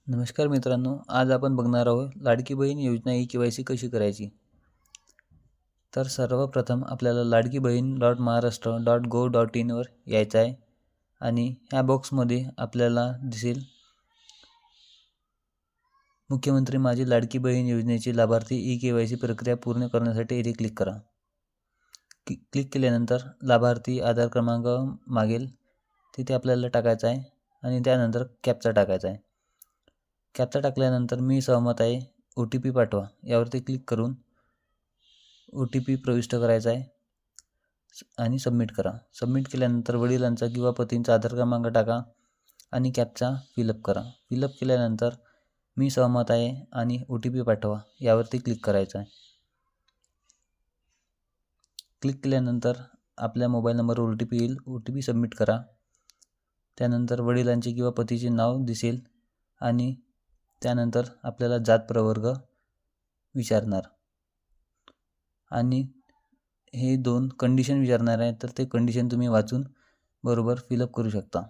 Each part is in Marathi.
नमस्कार मित्रांनो, आज आपण बघणार आहोत लाडकी बहीण योजना ई-के.वाय.सी कशी करायची। तर सर्वप्रथम आपल्याला ladkibaheen.maharashtra.gov.in वर यायचं आहे आणि ह्या बॉक्समध्ये आपल्याला दिसेल मुख्यमंत्री माझी लाडकी बहीण योजनेचे लाभार्थी ई-के.वाय.सी प्रक्रिया पूर्ण करण्यासाठी येथे क्लिक करा। क्लिक केल्यानंतर लाभार्थी आधार क्रमांक मागेल, तिथे आपल्याला टाकायचा आहे आणि त्यानंतर कॅप्चा टाकायचा आहे। कॅप्चा टाकल्यानंतर मी सहमत आहे, OTP पाठवा यावरती क्लिक करून OTP प्रविष्ट करायचा आहे आणि सबमिट करा। सबमिट केल्यानंतर वडिलांचा किंवा पतींचा आधार क्रमांक टाका आणि कॅप्चा फिलअप करा। फिलअप केल्यानंतर मी सहमत आहे आणि OTP पाठवा यावरती क्लिक करायचं आहे। क्लिक केल्यानंतर आपल्या मोबाईल नंबरवर OTP येईल, OTP सबमिट करा। त्यानंतर वडिलांचे किंवा पतीचे नाव दिसेल आणि त्यानंतर आपल्याला जात प्रवर्ग विचारणार आणि हे 2 कंडिशन विचारणार आहे, तर ते कंडिशन तुम्ही वाचून बरोबर फिलअप करू शकता।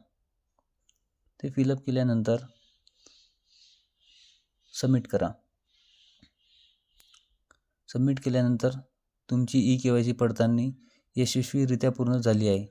ते फिलअप केल्यानंतर सबमिट करा। सबमिट केल्यानंतर तुमची ई-के.वाय.सी पडताळणी यशस्वीरित्या पूर्ण झाली आहे।